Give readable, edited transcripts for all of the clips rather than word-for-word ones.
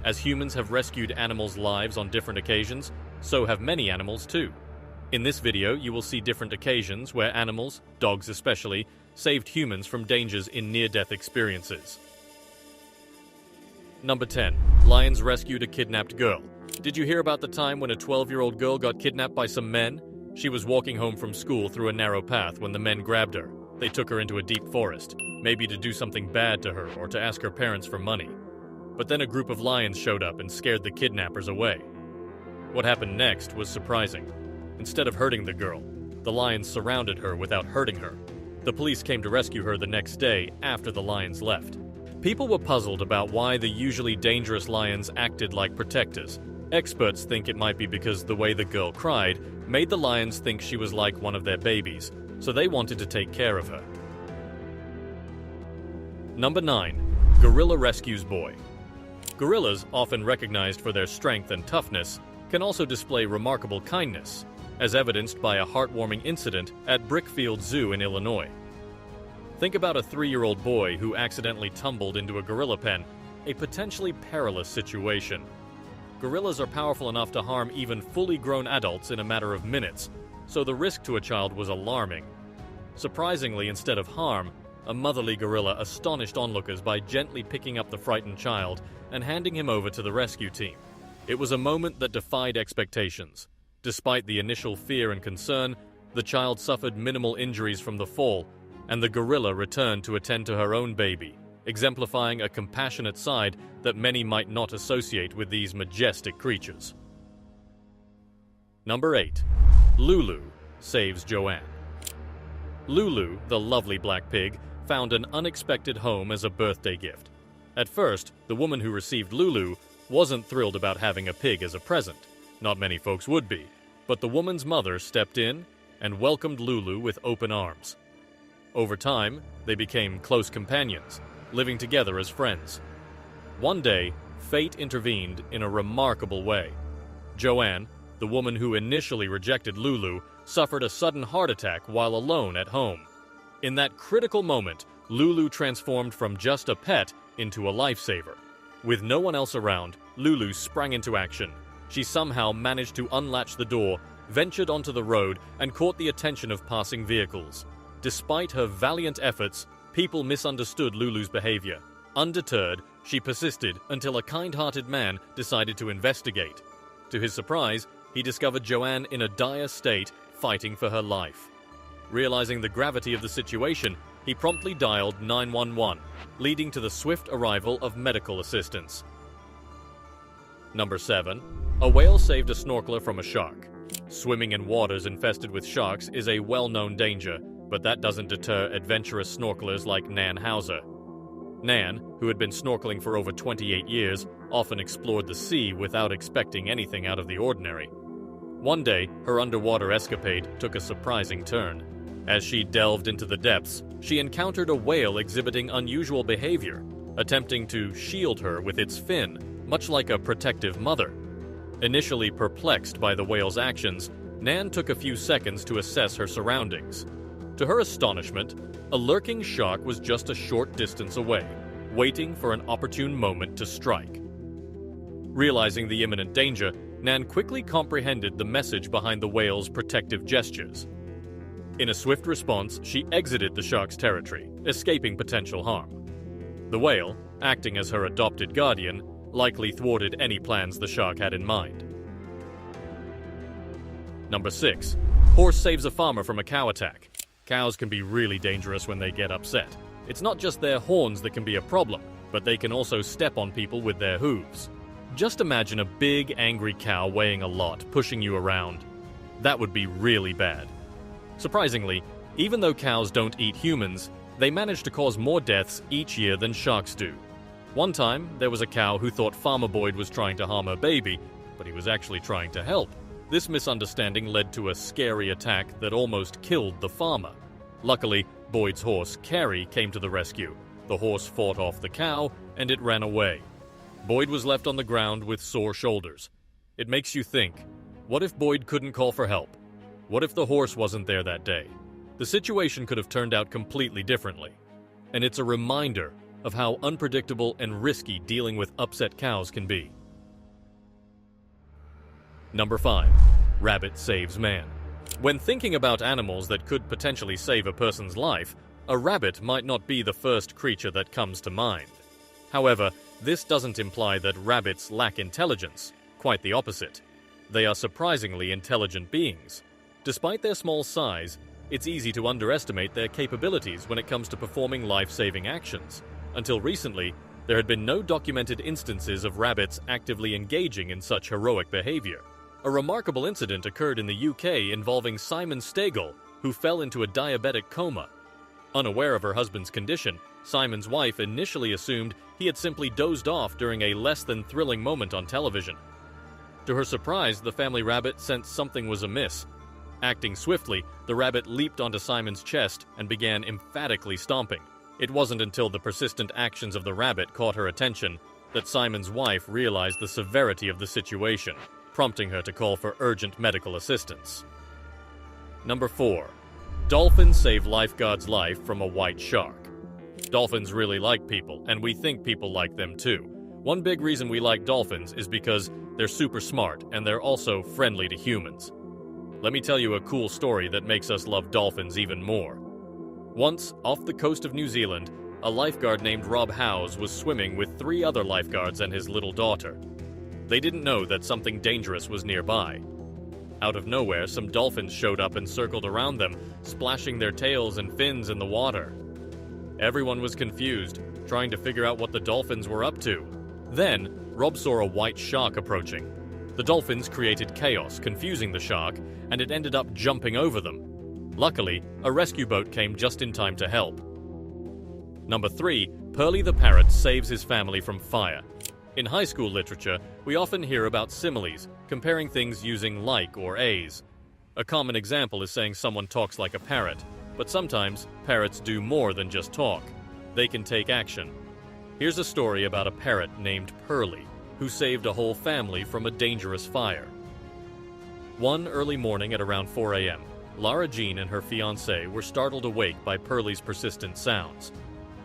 As humans have rescued animals' lives on different occasions, so have many animals too. In this video, you will see different occasions where animals, dogs especially, saved humans from dangers in near-death experiences. Number 10. Lions rescued a kidnapped girl. Did you hear about the time when a 12-year-old girl got kidnapped by some men? She was walking home from school through a narrow path when the men grabbed her. They took her into a deep forest, maybe to do something bad to her or to ask her parents for money. But then a group of lions showed up and scared the kidnappers away. What happened next was surprising. Instead of hurting the girl, the lions surrounded her without hurting her. The police came to rescue her the next day after the lions left. People were puzzled about why the usually dangerous lions acted like protectors. Experts think it might be because the way the girl cried made the lions think she was like one of their babies, so they wanted to take care of her. Number 9. Gorilla rescues boy. Gorillas, often recognized for their strength and toughness, can also display remarkable kindness, as evidenced by a heartwarming incident at Brickfield Zoo in Illinois. Think about a 3-year-old boy who accidentally tumbled into a gorilla pen, a potentially perilous situation. Gorillas are powerful enough to harm even fully grown adults in a matter of minutes, so the risk to a child was alarming. Surprisingly, instead of harm, a motherly gorilla astonished onlookers by gently picking up the frightened child and handing him over to the rescue team. It was a moment that defied expectations. Despite the initial fear and concern, the child suffered minimal injuries from the fall, and the gorilla returned to attend to her own baby, exemplifying a compassionate side that many might not associate with these majestic creatures. Number 8. Lulu saves Joanne. Lulu, the lovely black pig, found an unexpected home as a birthday gift. At first, the woman who received Lulu wasn't thrilled about having a pig as a present. Not many folks would be, but the woman's mother stepped in and welcomed Lulu with open arms. Over time, they became close companions, living together as friends. One day, fate intervened in a remarkable way. Joanne, the woman who initially rejected Lulu, suffered a sudden heart attack while alone at home. In that critical moment, Lulu transformed from just a pet into a lifesaver. With no one else around, Lulu sprang into action. She somehow managed to unlatch the door, ventured onto the road, and caught the attention of passing vehicles. Despite her valiant efforts, people misunderstood Lulu's behavior. Undeterred, she persisted until a kind-hearted man decided to investigate. To his surprise, he discovered Joanne in a dire state, fighting for her life. Realizing the gravity of the situation, he promptly dialed 911, leading to the swift arrival of medical assistance. Number 7. A whale saved a snorkeler from a shark. Swimming in waters infested with sharks is a well-known danger, but that doesn't deter adventurous snorkelers like Nan Hauser. Nan, who had been snorkeling for over 28 years, often explored the sea without expecting anything out of the ordinary. One day, her underwater escapade took a surprising turn. As she delved into the depths, she encountered a whale exhibiting unusual behavior, attempting to shield her with its fin, much like a protective mother. Initially perplexed by the whale's actions, Nan took a few seconds to assess her surroundings. To her astonishment, a lurking shark was just a short distance away, waiting for an opportune moment to strike. Realizing the imminent danger, Nan quickly comprehended the message behind the whale's protective gestures. In a swift response, she exited the shark's territory, escaping potential harm. The whale, acting as her adopted guardian, likely thwarted any plans the shark had in mind. Number 6. Horse saves a farmer from a cow attack. Cows can be really dangerous when they get upset. It's not just their horns that can be a problem, but they can also step on people with their hooves. Just imagine a big, angry cow weighing a lot, pushing you around. That would be really bad. Surprisingly, even though cows don't eat humans, they manage to cause more deaths each year than sharks do. One time, there was a cow who thought Farmer Boyd was trying to harm her baby, but he was actually trying to help. This misunderstanding led to a scary attack that almost killed the farmer. Luckily, Boyd's horse, Carrie, came to the rescue. The horse fought off the cow, and it ran away. Boyd was left on the ground with sore shoulders. It makes you think, what if Boyd couldn't call for help? What if the horse wasn't there that day? The situation could have turned out completely differently. And it's a reminder of how unpredictable and risky dealing with upset cows can be. Number 5. Rabbit saves man. When thinking about animals that could potentially save a person's life, a rabbit might not be the first creature that comes to mind. However, this doesn't imply that rabbits lack intelligence. Quite the opposite. They are surprisingly intelligent beings. Despite their small size, it's easy to underestimate their capabilities when it comes to performing life-saving actions. Until recently, there had been no documented instances of rabbits actively engaging in such heroic behavior. A remarkable incident occurred in the UK involving Simon Stegall, who fell into a diabetic coma. Unaware of her husband's condition, Simon's wife initially assumed he had simply dozed off during a less-than-thrilling moment on television. To her surprise, the family rabbit sensed something was amiss. Acting swiftly, the rabbit leaped onto Simon's chest and began emphatically stomping. It wasn't until the persistent actions of the rabbit caught her attention that Simon's wife realized the severity of the situation, prompting her to call for urgent medical assistance. Number 4. Dolphins save lifeguard's life from a white shark. Dolphins really like people, and we think people like them too. One big reason we like dolphins is because they're super smart and they're also friendly to humans. Let me tell you a cool story that makes us love dolphins even more. Once, off the coast of New Zealand, a lifeguard named Rob Howes was swimming with 3 other lifeguards and his little daughter. They didn't know that something dangerous was nearby. Out of nowhere, some dolphins showed up and circled around them, splashing their tails and fins in the water. Everyone was confused, trying to figure out what the dolphins were up to. Then, Rob saw a white shark approaching. The dolphins created chaos, confusing the shark, and it ended up jumping over them. Luckily, a rescue boat came just in time to help. Number 3. Pearly the parrot saves his family from fire. In high school literature, we often hear about similes, comparing things using like or as. A common example is saying someone talks like a parrot, but sometimes parrots do more than just talk. They can take action. Here's a story about a parrot named Pearly, who saved a whole family from a dangerous fire. One early morning at around 4 a.m., Lara Jean and her fiancé were startled awake by Pearly's persistent sounds.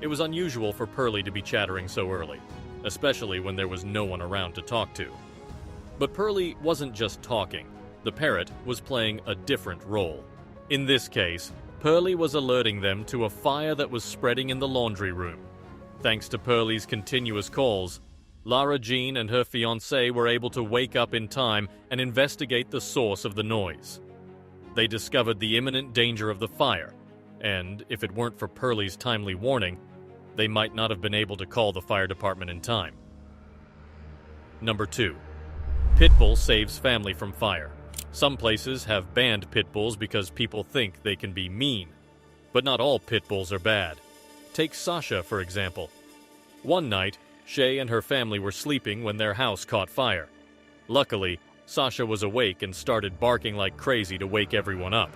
It was unusual for Pearly to be chattering so early, especially when there was no one around to talk to. But Pearly wasn't just talking. The parrot was playing a different role. In this case, Pearly was alerting them to a fire that was spreading in the laundry room. Thanks to Pearly's continuous calls, Lara Jean and her fiancé were able to wake up in time and investigate the source of the noise. They discovered the imminent danger of the fire, and if it weren't for Pearly's timely warning, they might not have been able to call the fire department in time. Number 2. Pitbull saves family from fire. Some places have banned pit bulls because people think they can be mean. But not all pit bulls are bad. Take Sasha, for example. One night, Shay and her family were sleeping when their house caught fire. Luckily, Sasha was awake and started barking like crazy to wake everyone up.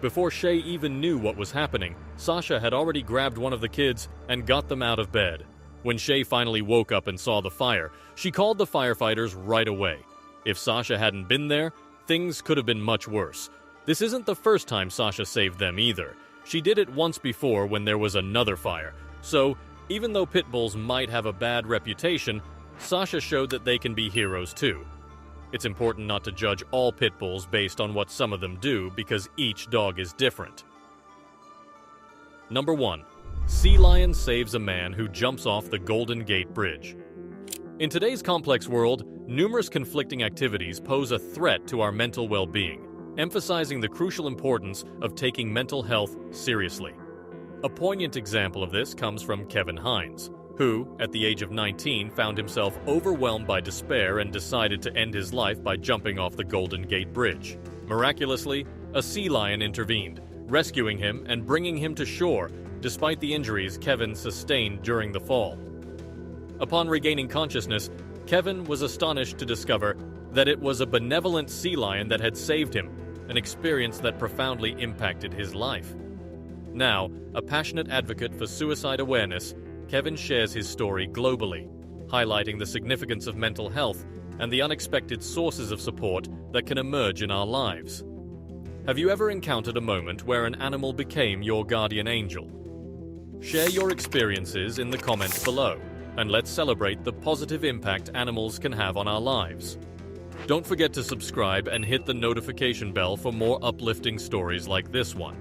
Before Shay even knew what was happening, Sasha had already grabbed one of the kids and got them out of bed. When Shay finally woke up and saw the fire, she called the firefighters right away. If Sasha hadn't been there, things could have been much worse. This isn't the first time Sasha saved them either. She did it once before when there was another fire. So, even though pit bulls might have a bad reputation, Sasha showed that they can be heroes too. It's important not to judge all pit bulls based on what some of them do because each dog is different. Number 1. Sea lion saves a man who jumps off the Golden Gate Bridge. In today's complex world, numerous conflicting activities pose a threat to our mental well-being, emphasizing the crucial importance of taking mental health seriously. A poignant example of this comes from Kevin Hines, who, at the age of 19, found himself overwhelmed by despair and decided to end his life by jumping off the Golden Gate Bridge. Miraculously, a sea lion intervened, rescuing him and bringing him to shore, despite the injuries Kevin sustained during the fall. Upon regaining consciousness, Kevin was astonished to discover that it was a benevolent sea lion that had saved him, an experience that profoundly impacted his life. Now, a passionate advocate for suicide awareness, Kevin shares his story globally, highlighting the significance of mental health and the unexpected sources of support that can emerge in our lives. Have you ever encountered a moment where an animal became your guardian angel? Share your experiences in the comments below, and let's celebrate the positive impact animals can have on our lives. Don't forget to subscribe and hit the notification bell for more uplifting stories like this one.